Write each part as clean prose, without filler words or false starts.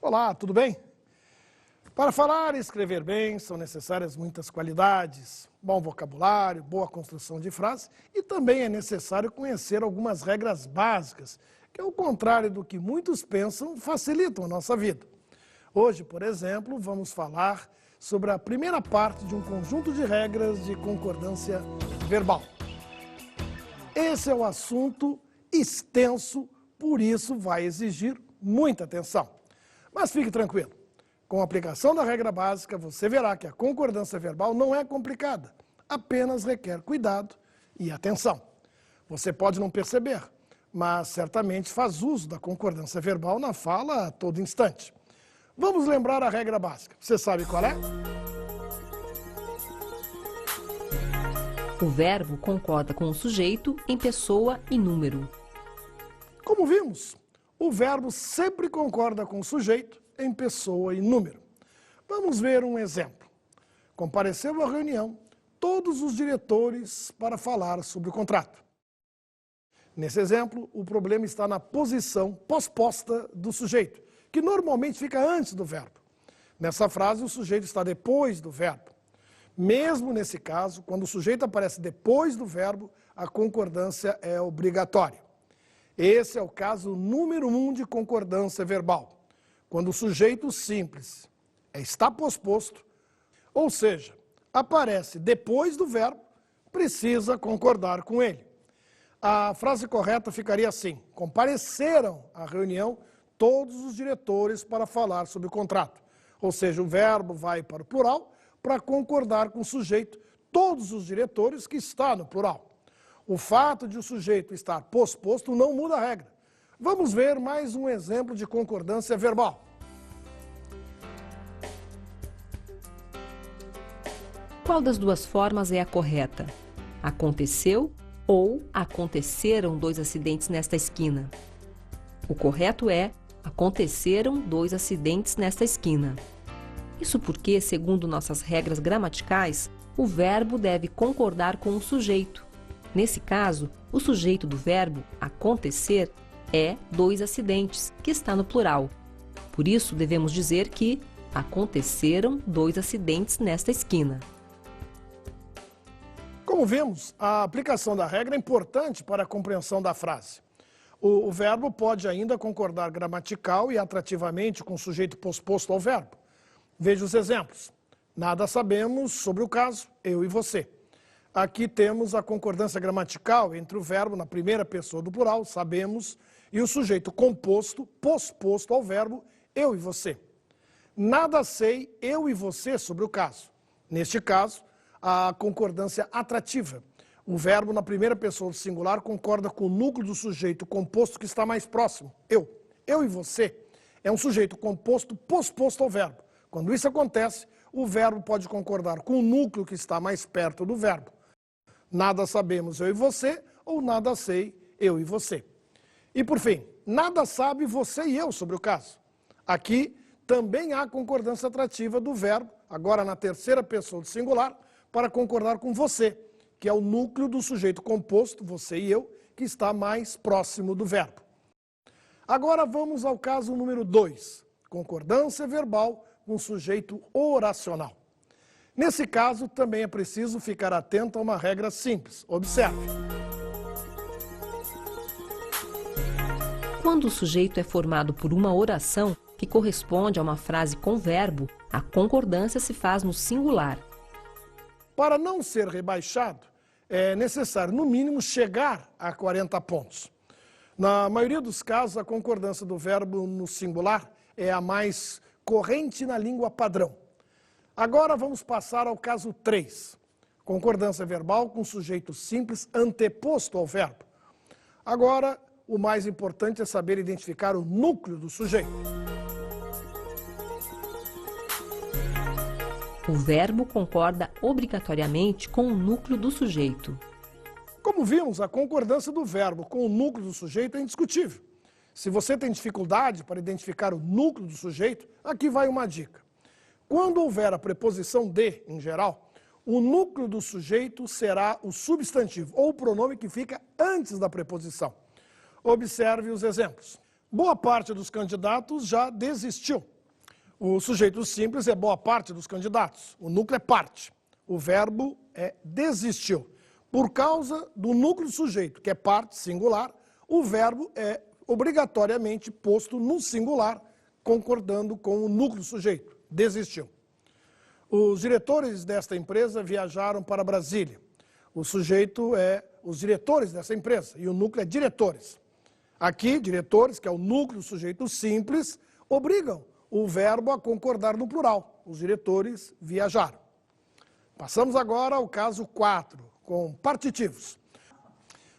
Olá, tudo bem? Para falar e escrever bem são necessárias muitas qualidades, bom vocabulário, boa construção de frase e também é necessário conhecer algumas regras básicas, que ao contrário do que muitos pensam, facilitam a nossa vida. Hoje, por exemplo, vamos falar sobre a primeira parte de um conjunto de regras de concordância verbal. Esse é um assunto extenso, por isso vai exigir muita atenção. Mas fique tranquilo, com a aplicação da regra básica, você verá que a concordância verbal não é complicada, apenas requer cuidado e atenção. Você pode não perceber, mas certamente faz uso da concordância verbal na fala a todo instante. Vamos lembrar a regra básica. Você sabe qual é? O verbo concorda com o sujeito em pessoa e número. Como vimos, o verbo sempre concorda com o sujeito em pessoa e número. Vamos ver um exemplo. Compareceu à reunião todos os diretores para falar sobre o contrato. Nesse exemplo, o problema está na posição posposta do sujeito, que normalmente fica antes do verbo. Nessa frase, o sujeito está depois do verbo. Mesmo nesse caso, quando o sujeito aparece depois do verbo, a concordância é obrigatória. Esse é o caso número 1 de concordância verbal, quando o sujeito simples está posposto, ou seja, aparece depois do verbo, precisa concordar com ele. A frase correta ficaria assim: compareceram à reunião todos os diretores para falar sobre o contrato. Ou seja, o verbo vai para o plural para concordar com o sujeito, todos os diretores, que está no plural. O fato de o sujeito estar posposto não muda a regra. Vamos ver mais um exemplo de concordância verbal. Qual das duas formas é a correta? Aconteceu ou aconteceram dois acidentes nesta esquina? O correto é: aconteceram dois acidentes nesta esquina. Isso porque, segundo nossas regras gramaticais, o verbo deve concordar com o sujeito. Nesse caso, o sujeito do verbo acontecer é dois acidentes, que está no plural. Por isso, devemos dizer que aconteceram dois acidentes nesta esquina. Como vimos, a aplicação da regra é importante para a compreensão da frase. O verbo pode ainda concordar gramatical e atrativamente com o sujeito posposto ao verbo. Veja os exemplos. Nada sabemos sobre o caso, eu e você. Aqui temos a concordância gramatical entre o verbo na primeira pessoa do plural, sabemos, e o sujeito composto, posposto ao verbo, eu e você. Nada sei, eu e você, sobre o caso. Neste caso, a concordância atrativa. O verbo na primeira pessoa do singular concorda com o núcleo do sujeito composto que está mais próximo, eu. Eu e você é um sujeito composto posposto ao verbo. Quando isso acontece, o verbo pode concordar com o núcleo que está mais perto do verbo. Nada sabemos, eu e você, ou nada sei, eu e você. E por fim, nada sabe você e eu sobre o caso. Aqui também há concordância atrativa do verbo, agora na terceira pessoa do singular, para concordar com você, que é o núcleo do sujeito composto, você e eu, que está mais próximo do verbo. Agora vamos ao caso número 2, concordância verbal com sujeito oracional. Nesse caso, também é preciso ficar atento a uma regra simples. Observe. Quando o sujeito é formado por uma oração que corresponde a uma frase com verbo, a concordância se faz no singular. Para não ser rebaixado, é necessário, no mínimo, chegar a 40 pontos. Na maioria dos casos, a concordância do verbo no singular é a mais corrente na língua padrão. Agora vamos passar ao caso 3. Concordância verbal com sujeito simples anteposto ao verbo. Agora, o mais importante é saber identificar o núcleo do sujeito. O verbo concorda obrigatoriamente com o núcleo do sujeito. Como vimos, a concordância do verbo com o núcleo do sujeito é indiscutível. Se você tem dificuldade para identificar o núcleo do sujeito, aqui vai uma dica. Quando houver a preposição de, em geral, o núcleo do sujeito será o substantivo ou o pronome que fica antes da preposição. Observe os exemplos. Boa parte dos candidatos já desistiu. O sujeito simples é boa parte dos candidatos. O núcleo é parte. O verbo é desistiu. Por causa do núcleo sujeito, que é parte singular, o verbo é obrigatoriamente posto no singular, concordando com o núcleo sujeito. Desistiu. Os diretores desta empresa viajaram para Brasília. O sujeito é os diretores dessa empresa e o núcleo é diretores. Aqui, diretores, que é o núcleo sujeito simples, obrigam o verbo a concordar no plural. Os diretores viajaram. Passamos agora ao caso 4, com partitivos.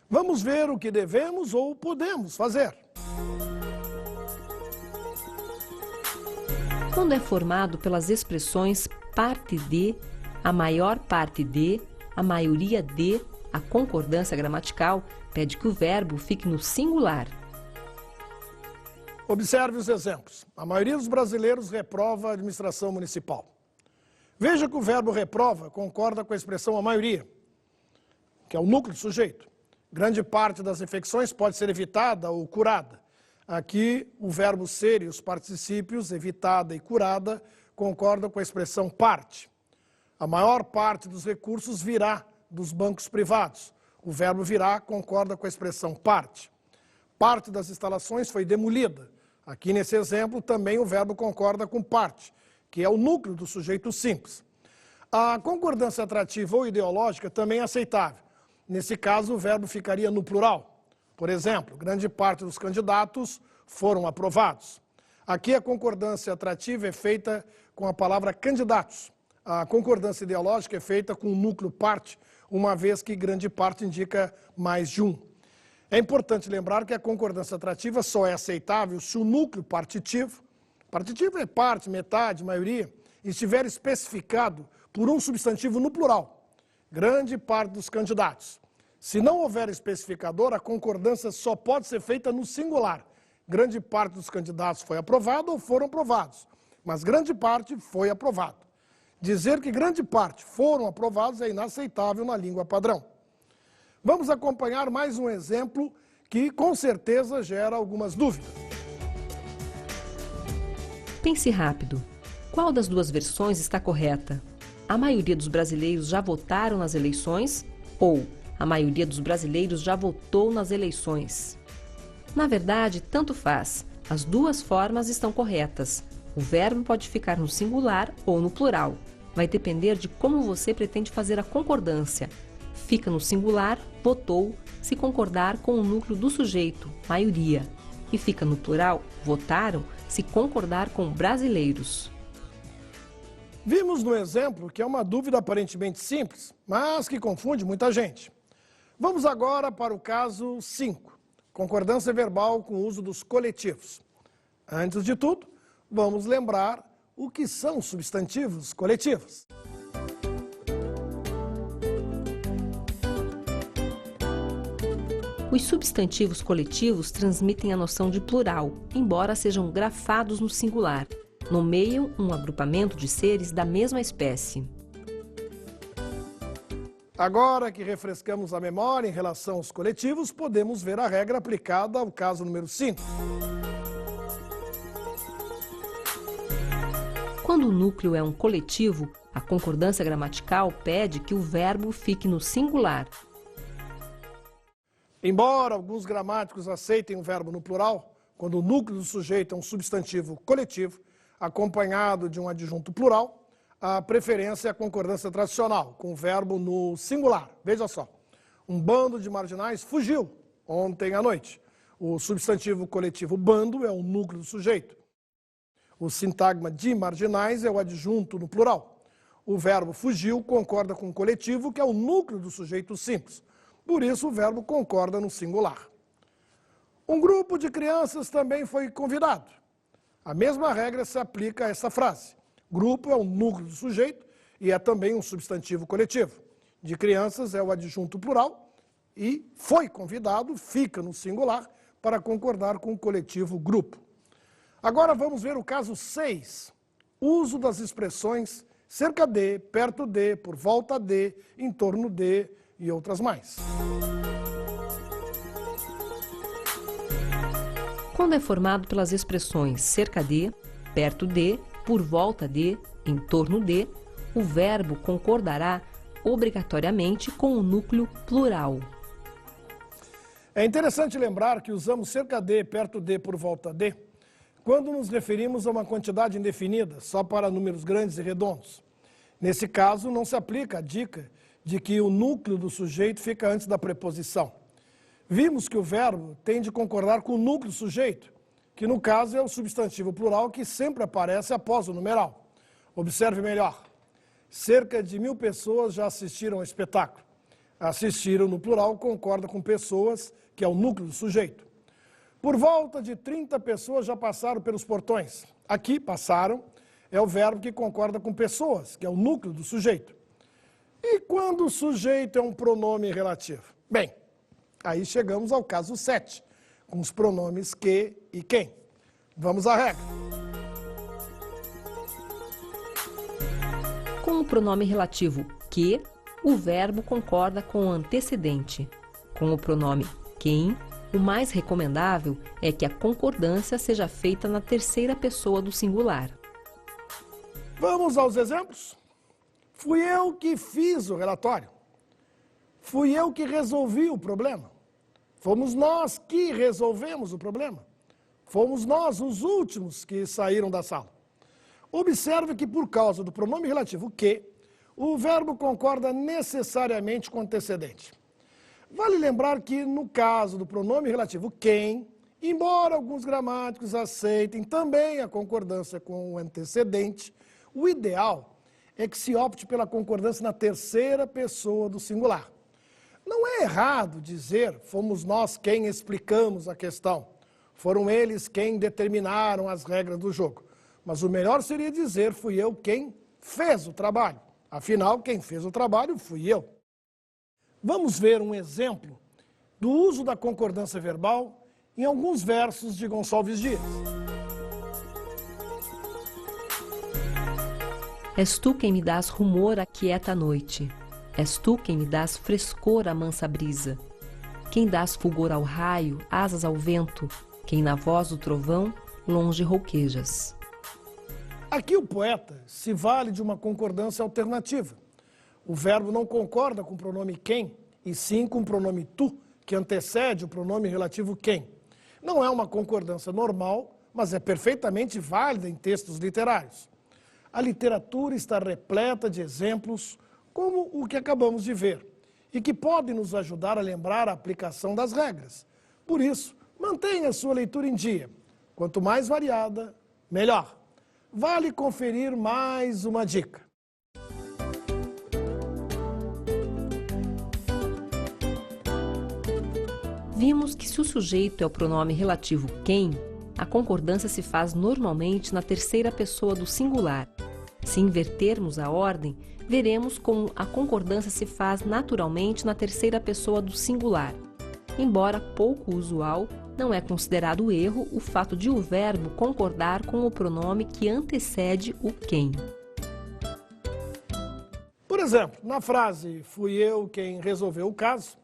Vamos ver o que devemos ou podemos fazer. Quando é formado pelas expressões parte de, a maior parte de, a maioria de, a concordância gramatical pede que o verbo fique no singular. Observe os exemplos. A maioria dos brasileiros reprova a administração municipal. Veja que o verbo reprova concorda com a expressão a maioria, que é o núcleo do sujeito. Grande parte das infecções pode ser evitada ou curada. Aqui, o verbo ser e os particípios, evitada e curada, concordam com a expressão parte. A maior parte dos recursos virá dos bancos privados. O verbo virá concorda com a expressão parte. Parte das instalações foi demolida. Aqui, nesse exemplo, também o verbo concorda com parte, que é o núcleo do sujeito simples. A concordância atrativa ou ideológica também é aceitável. Nesse caso, o verbo ficaria no plural. Por exemplo, grande parte dos candidatos foram aprovados. Aqui a concordância atrativa é feita com a palavra candidatos. A concordância ideológica é feita com o núcleo parte, uma vez que grande parte indica mais de um. É importante lembrar que a concordância atrativa só é aceitável se o núcleo partitivo é parte, metade, maioria, estiver especificado por um substantivo no plural. Grande parte dos candidatos. Se não houver especificador, a concordância só pode ser feita no singular. Grande parte dos candidatos foi aprovado ou foram aprovados, mas grande parte foi aprovado. Dizer que grande parte foram aprovados é inaceitável na língua padrão. Vamos acompanhar mais um exemplo que com certeza gera algumas dúvidas. Pense rápido. Qual das duas versões está correta? A maioria dos brasileiros já votaram nas eleições ou a maioria dos brasileiros já votou nas eleições? Na verdade, tanto faz. As duas formas estão corretas. O verbo pode ficar no singular ou no plural. Vai depender de como você pretende fazer a concordância. Fica no singular, votou, se concordar com o núcleo do sujeito, maioria. E fica no plural, votaram, se concordar com brasileiros. Vimos no exemplo que é uma dúvida aparentemente simples, mas que confunde muita gente. Vamos agora para o caso 5. Concordância verbal com o uso dos coletivos. Antes de tudo, vamos lembrar o que são substantivos coletivos. Os substantivos coletivos transmitem a noção de plural, embora sejam grafados no singular. Nomeiam um agrupamento de seres da mesma espécie. Agora que refrescamos a memória em relação aos coletivos, podemos ver a regra aplicada ao caso número 5. Quando o núcleo é um coletivo, a concordância gramatical pede que o verbo fique no singular. Embora alguns gramáticos aceitem o verbo no plural, quando o núcleo do sujeito é um substantivo coletivo, acompanhado de um adjunto plural, a preferência é a concordância tradicional, com o verbo no singular. Veja só, um bando de marginais fugiu ontem à noite. O substantivo coletivo bando é o núcleo do sujeito. O sintagma de marginais é o adjunto no plural. O verbo fugiu concorda com o coletivo, que é o núcleo do sujeito simples. Por isso, o verbo concorda no singular. Um grupo de crianças também foi convidado. A mesma regra se aplica a essa frase. Grupo é o núcleo do sujeito e é também um substantivo coletivo. De crianças é o adjunto plural e foi convidado, fica no singular, para concordar com o coletivo grupo. Agora vamos ver o caso 6. Uso das expressões cerca de, perto de, por volta de, em torno de e outras mais. Quando é formado pelas expressões cerca de, perto de, por volta de, em torno de, o verbo concordará obrigatoriamente com o núcleo plural. É interessante lembrar que usamos cerca de, perto de, por volta de, quando nos referimos a uma quantidade indefinida, só para números grandes e redondos. Nesse caso, não se aplica a dica de que o núcleo do sujeito fica antes da preposição. Vimos que o verbo tem de concordar com o núcleo do sujeito, que no caso é o substantivo plural que sempre aparece após o numeral. Observe melhor. Cerca de 1000 pessoas já assistiram ao espetáculo. Assistiram no plural concorda com pessoas, que é o núcleo do sujeito. Por volta de 30 pessoas já passaram pelos portões. Aqui, passaram, é o verbo que concorda com pessoas, que é o núcleo do sujeito. E quando o sujeito é um pronome relativo? Bem, aí chegamos ao caso 7, com os pronomes que e quem. Vamos à regra. Com o pronome relativo que, o verbo concorda com o antecedente. Com o pronome quem, o mais recomendável é que a concordância seja feita na terceira pessoa do singular. Vamos aos exemplos? Fui eu que fiz o relatório. Fui eu que resolvi o problema. Fomos nós que resolvemos o problema. Fomos nós os últimos que saíram da sala. Observe que por causa do pronome relativo que, o verbo concorda necessariamente com o antecedente. Vale lembrar que, no caso do pronome relativo quem, embora alguns gramáticos aceitem também a concordância com o antecedente, o ideal é que se opte pela concordância na terceira pessoa do singular. Não é errado dizer fomos nós quem explicamos a questão, foram eles quem determinaram as regras do jogo. Mas o melhor seria dizer fui eu quem fez o trabalho. Afinal, quem fez o trabalho fui eu. Vamos ver um exemplo do uso da concordância verbal em alguns versos de Gonçalves Dias. És tu quem me dás rumor à quieta noite. És tu quem me dás frescor à mansa brisa. Quem dás fulgor ao raio, asas ao vento. Quem na voz do trovão, longe rouquejas. Aqui o poeta se vale de uma concordância alternativa. O verbo não concorda com o pronome quem, e sim com o pronome tu, que antecede o pronome relativo quem. Não é uma concordância normal, mas é perfeitamente válida em textos literários. A literatura está repleta de exemplos como o que acabamos de ver, e que podem nos ajudar a lembrar a aplicação das regras. Por isso, mantenha a sua leitura em dia. Quanto mais variada, melhor. Vale conferir mais uma dica. Vimos que se o sujeito é o pronome relativo quem, a concordância se faz normalmente na terceira pessoa do singular. Se invertermos a ordem, veremos como a concordância se faz naturalmente na terceira pessoa do singular. Embora pouco usual, não é considerado erro o fato de o verbo concordar com o pronome que antecede o quem. Por exemplo, na frase fui eu quem resolveu o caso,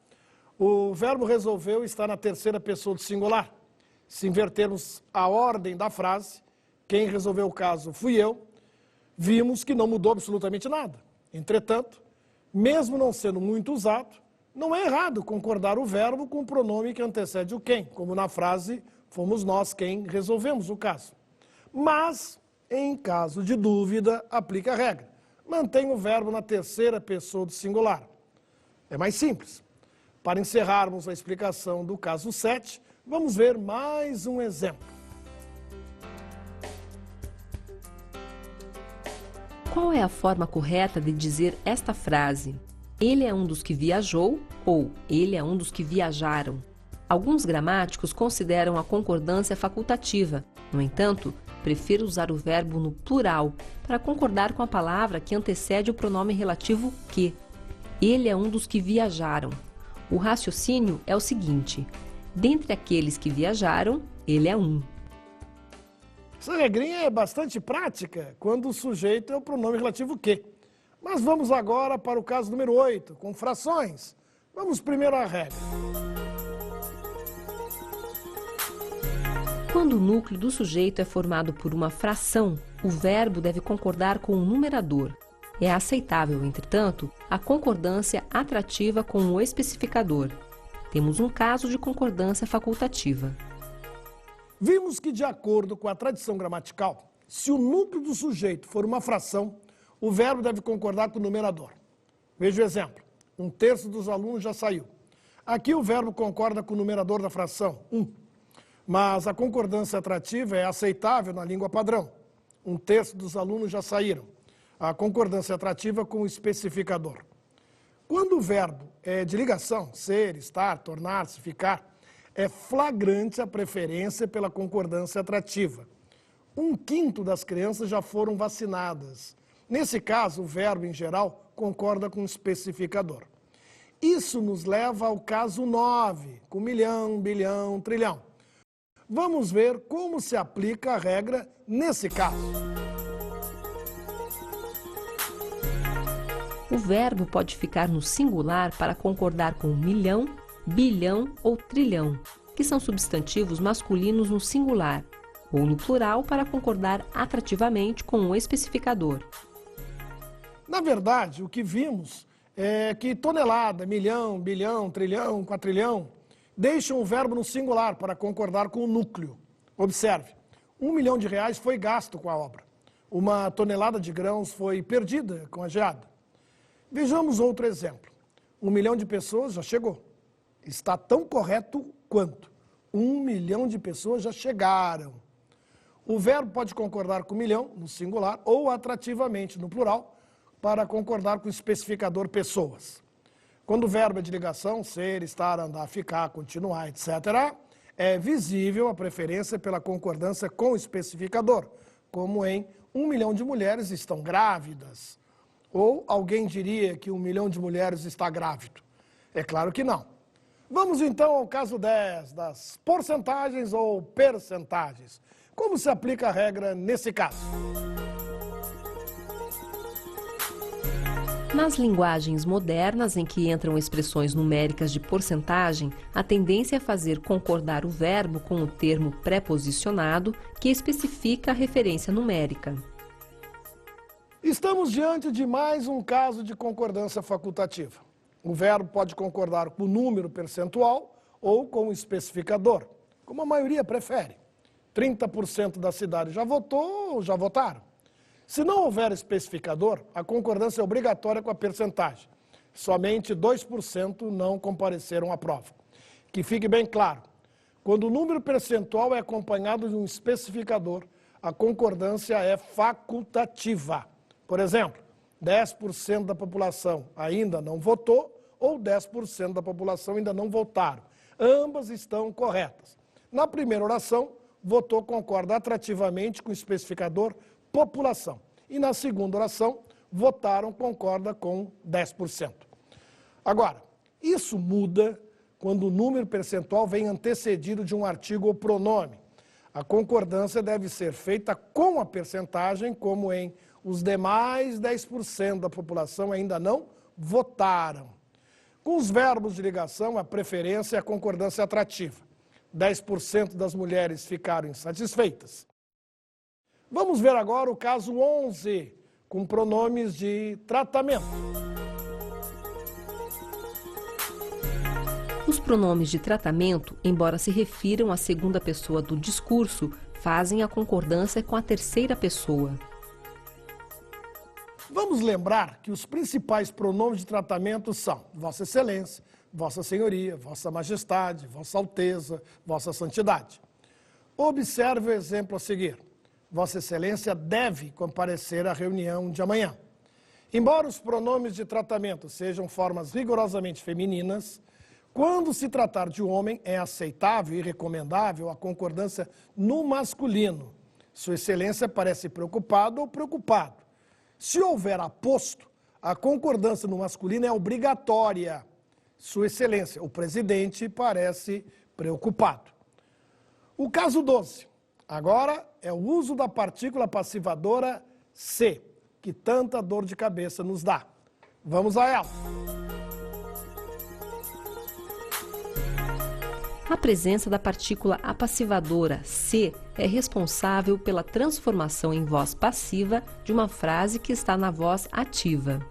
o verbo resolveu está na terceira pessoa do singular. Se invertermos a ordem da frase, quem resolveu o caso fui eu, vimos que não mudou absolutamente nada. Entretanto, mesmo não sendo muito usado, não é errado concordar o verbo com o pronome que antecede o quem, como na frase fomos nós quem resolvemos o caso. Mas, em caso de dúvida, aplica a regra. Mantém o verbo na terceira pessoa do singular. É mais simples. Para encerrarmos a explicação do caso 7, vamos ver mais um exemplo. Qual é a forma correta de dizer esta frase? Ele é um dos que viajou ou ele é um dos que viajaram. Alguns gramáticos consideram a concordância facultativa. No entanto, prefiro usar o verbo no plural para concordar com a palavra que antecede o pronome relativo que. Ele é um dos que viajaram. O raciocínio é o seguinte: dentre aqueles que viajaram, ele é um. Essa regrinha é bastante prática quando o sujeito é o pronome relativo que. Mas vamos agora para o caso número 8, com frações. Vamos primeiro à regra. Quando o núcleo do sujeito é formado por uma fração, o verbo deve concordar com o numerador. É aceitável, entretanto, a concordância atrativa com o especificador. Temos um caso de concordância facultativa. Vimos que, de acordo com a tradição gramatical, se o núcleo do sujeito for uma fração, o verbo deve concordar com o numerador. Veja o exemplo. 1/3 dos alunos já saiu. Aqui o verbo concorda com o numerador da fração, 1. Mas a concordância atrativa é aceitável na língua padrão. 1/3 dos alunos já saíram. A concordância atrativa com o especificador. Quando o verbo é de ligação, ser, estar, tornar-se, ficar, é flagrante a preferência pela concordância atrativa. 1/5 das crianças já foram vacinadas. Nesse caso, o verbo, em geral, concorda com o especificador. Isso nos leva ao caso 9, com milhão, bilhão, trilhão. Vamos ver como se aplica a regra nesse caso. O verbo pode ficar no singular para concordar com milhão, bilhão ou trilhão, que são substantivos masculinos no singular, ou no plural para concordar atrativamente com o especificador. Na verdade, o que vimos é que tonelada, milhão, bilhão, trilhão, quatrilhão, deixam o verbo no singular para concordar com o núcleo. Observe, R$1 milhão foi gasto com a obra. 1 tonelada de grãos foi perdida com a geada. Vejamos outro exemplo. 1 milhão de pessoas já chegou. Está tão correto quanto. 1 milhão de pessoas já chegaram. O verbo pode concordar com milhão, no singular, ou atrativamente, no plural, para concordar com o especificador pessoas. Quando o verbo é de ligação, ser, estar, andar, ficar, continuar, etc., é visível a preferência pela concordância com o especificador, como em 1 milhão de mulheres estão grávidas. Ou alguém diria que 1 milhão de mulheres está grávido? É claro que não. Vamos então ao caso 10, das porcentagens ou percentagens. Como se aplica a regra nesse caso? Nas linguagens modernas em que entram expressões numéricas de porcentagem, a tendência é fazer concordar o verbo com o termo preposicionado que especifica a referência numérica. Estamos diante de mais um caso de concordância facultativa. O verbo pode concordar com o número percentual ou com o especificador, como a maioria prefere. 30% da cidade já votou ou já votaram. Se não houver especificador, a concordância é obrigatória com a percentagem. Somente 2% não compareceram à prova. Que fique bem claro, quando o número percentual é acompanhado de um especificador, a concordância é facultativa. Por exemplo, 10% da população ainda não votou ou 10% da população ainda não votaram. Ambas estão corretas. Na primeira oração, votou concorda atrativamente com o especificador população. E na segunda oração, votaram concorda com 10%. Agora, isso muda quando o número percentual vem antecedido de um artigo ou pronome. A concordância deve ser feita com a percentagem, como em os demais 10% da população ainda não votaram. Com os verbos de ligação, a preferência é a concordância atrativa. 10% das mulheres ficaram insatisfeitas. Vamos ver agora o caso 11, com pronomes de tratamento. Os pronomes de tratamento, embora se refiram à segunda pessoa do discurso, fazem a concordância com a terceira pessoa. Vamos lembrar que os principais pronomes de tratamento são Vossa Excelência, Vossa Senhoria, Vossa Majestade, Vossa Alteza, Vossa Santidade. Observe o exemplo a seguir. Vossa Excelência deve comparecer à reunião de amanhã. Embora os pronomes de tratamento sejam formas rigorosamente femininas, quando se tratar de homem, é aceitável e recomendável a concordância no masculino. Sua Excelência parece preocupado ou preocupado. Se houver aposto, a concordância no masculino é obrigatória. Sua Excelência, o presidente, parece preocupado. O caso 12. Agora é o uso da partícula passivadora se, que tanta dor de cabeça nos dá. Vamos a ela. A presença da partícula apassivadora se é responsável pela transformação em voz passiva de uma frase que está na voz ativa.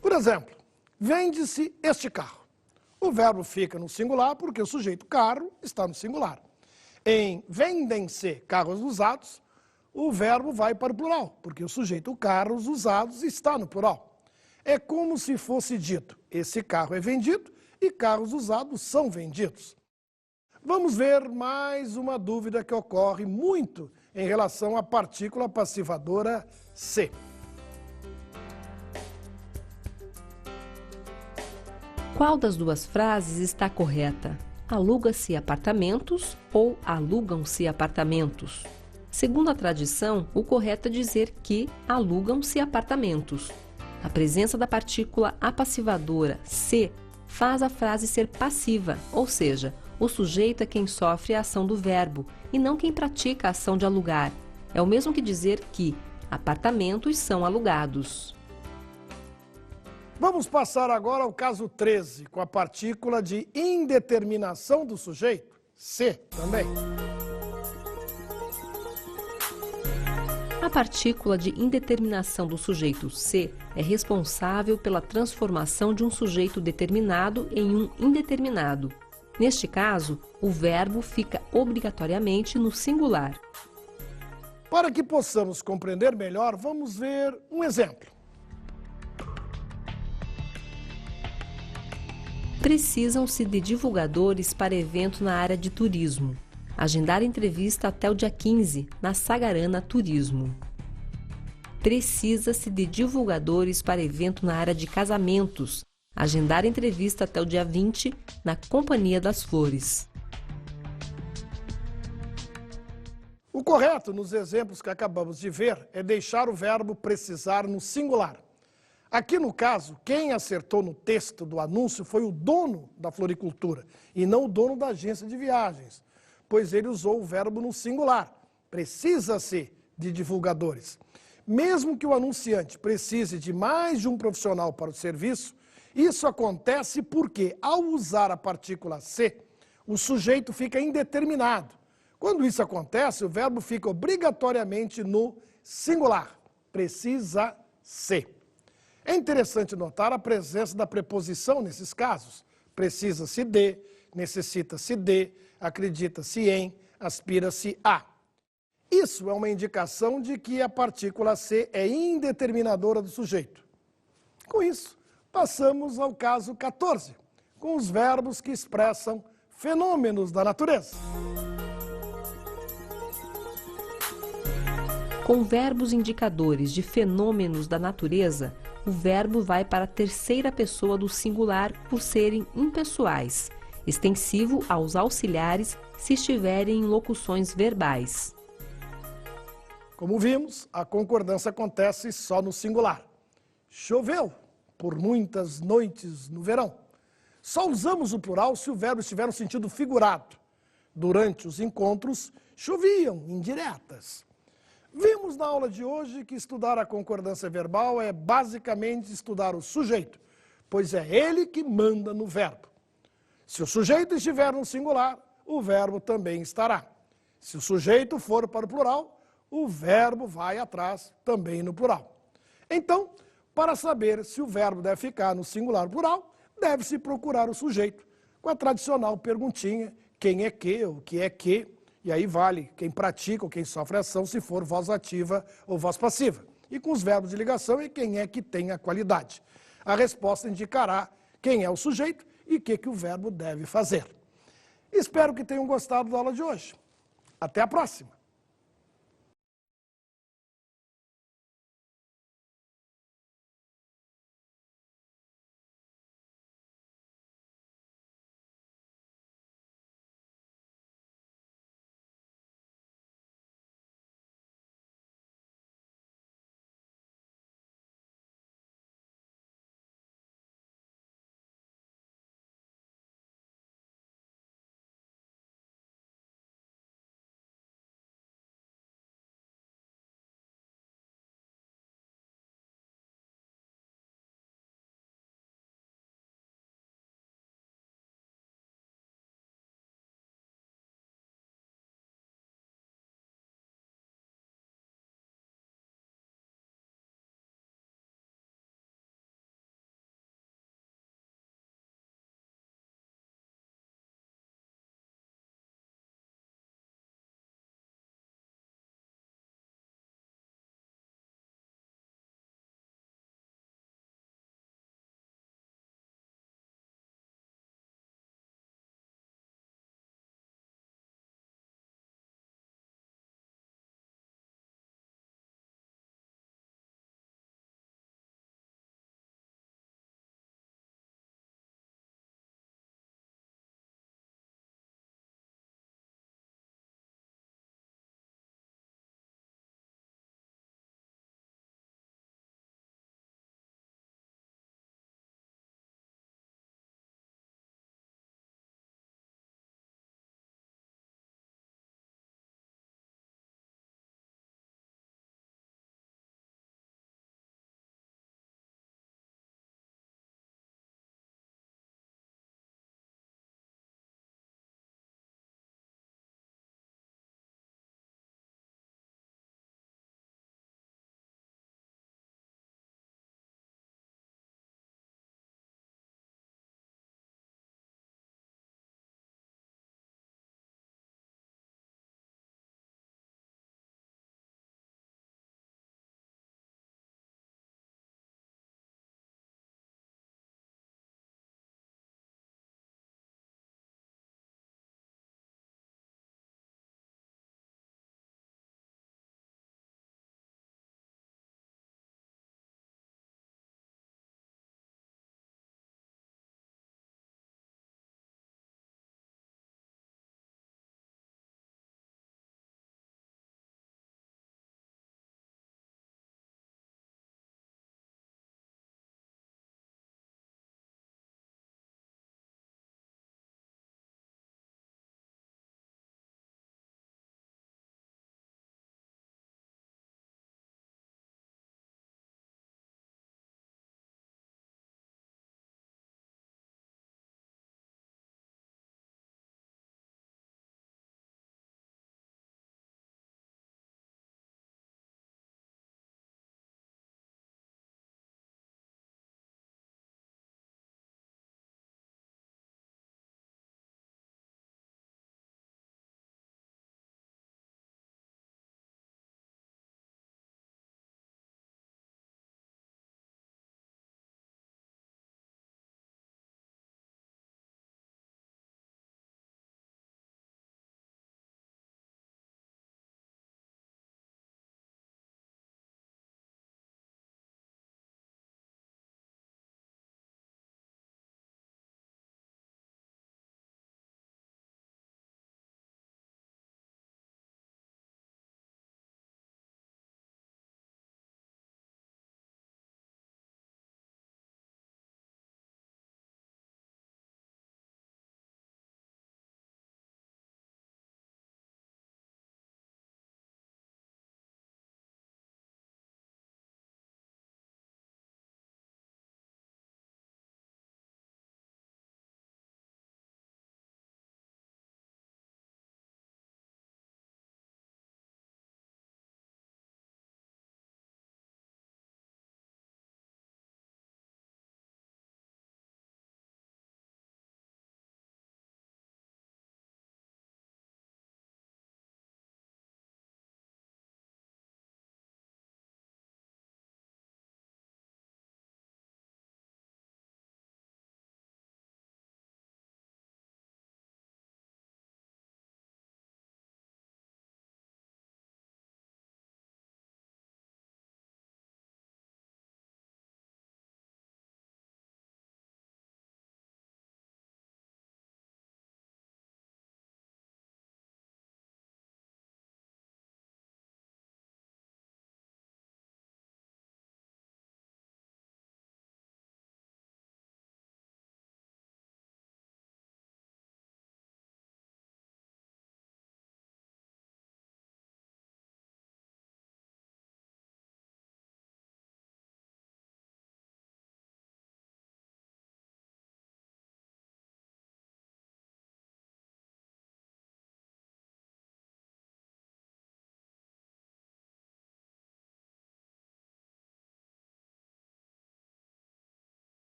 Por exemplo, vende-se este carro. O verbo fica no singular porque o sujeito carro está no singular. Em vendem-se carros usados, o verbo vai para o plural, porque o sujeito carros usados está no plural. É como se fosse dito, esse carro é vendido e carros usados são vendidos. Vamos ver mais uma dúvida que ocorre muito em relação à partícula passivadora se. Qual das duas frases está correta? Aluga-se apartamentos ou alugam-se apartamentos? Segundo a tradição, o correto é dizer que alugam-se apartamentos. A presença da partícula apassivadora se faz a frase ser passiva, ou seja, o sujeito é quem sofre a ação do verbo e não quem pratica a ação de alugar. É o mesmo que dizer que apartamentos são alugados. Vamos passar agora ao caso 13, com a partícula de indeterminação do sujeito, se também. A partícula de indeterminação do sujeito se é responsável pela transformação de um sujeito determinado em um indeterminado. Neste caso, o verbo fica obrigatoriamente no singular. Para que possamos compreender melhor, vamos ver um exemplo. Precisam-se de divulgadores para evento na área de turismo. Agendar entrevista até o dia 15, na Sagarana Turismo. Precisa-se de divulgadores para evento na área de casamentos. Agendar entrevista até o dia 20, na Companhia das Flores. O correto nos exemplos que acabamos de ver é deixar o verbo precisar no singular. Aqui no caso, quem acertou no texto do anúncio foi o dono da floricultura e não o dono da agência de viagens, pois ele usou o verbo no singular. Precisa-se de divulgadores. Mesmo que o anunciante precise de mais de um profissional para o serviço, isso acontece porque, ao usar a partícula se, o sujeito fica indeterminado. Quando isso acontece, o verbo fica obrigatoriamente no singular. Precisa-se. É interessante notar a presença da preposição nesses casos. Precisa-se de, necessita-se de, acredita-se em, aspira-se a. Isso é uma indicação de que a partícula se é indeterminadora do sujeito. Com isso, passamos ao caso 14, com os verbos que expressam fenômenos da natureza. Com verbos indicadores de fenômenos da natureza, o verbo vai para a terceira pessoa do singular por serem impessoais, extensivo aos auxiliares se estiverem em locuções verbais. Como vimos, a concordância acontece só no singular. Choveu por muitas noites no verão. Só usamos o plural se o verbo estiver no sentido figurado. Durante os encontros, choviam indiretas. Vimos na aula de hoje que estudar a concordância verbal é basicamente estudar o sujeito, pois é ele que manda no verbo. Se o sujeito estiver no singular, o verbo também estará. Se o sujeito for para o plural, o verbo vai atrás também no plural. Então, para saber se o verbo deve ficar no singular ou plural, deve-se procurar o sujeito, com a tradicional perguntinha, quem é que, o que é que, e aí vale quem pratica ou quem sofre ação, se for voz ativa ou voz passiva. E com os verbos de ligação é quem é que tem a qualidade. A resposta indicará quem é o sujeito e o que o verbo deve fazer. Espero que tenham gostado da aula de hoje. Até a próxima!